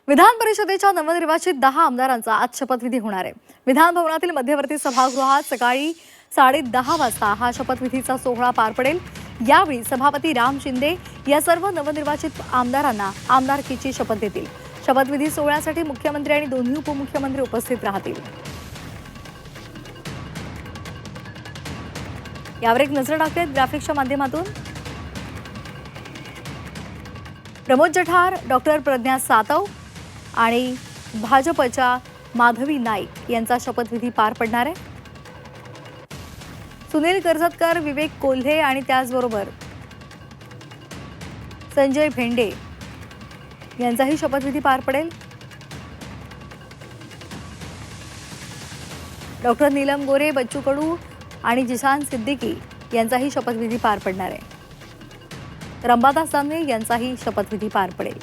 विधान परिषदेच्या नवनिर्वाचित 10 आमदारांचा आज शपथविधी होणार आहे। विधान भवनातील मध्यवर्ती सभागृहात सकाळी 10:30 वाजता हा शपथविधीचा सोहळा पार पडेल। यावेळी सभापती राम शिंदे या सर्व नवनिर्वाचित आमदारांना आमदारकीची शपथ देतील। शपथविधी सोहळ्यासाठी मुख्यमंत्री आणि दोन्ही उपमुख्यमंत्री उपस्थित राहतील। यावर एक नजर टाकूयात ग्राफिक्सच्या माध्यमातून। प्रमोद जठार, डॉक्टर प्रज्ञा सातव आणि भाजपच्या माधवी नाईक यांचा शपथविधी पार पडणार आहे। सुनील कर्जतकर, विवेक कोल्हे आणि त्याचबरोबर संजय भेंडे यांचाही शपथविधी पार पडेल। डॉक्टर नीलम गोरे, बच्चू कडू आणि जिशान सिद्दीकी यांचाही शपथविधी पार पडणार आहे। तर अंबादास दानवे यांचाही शपथविधी पार पडेल।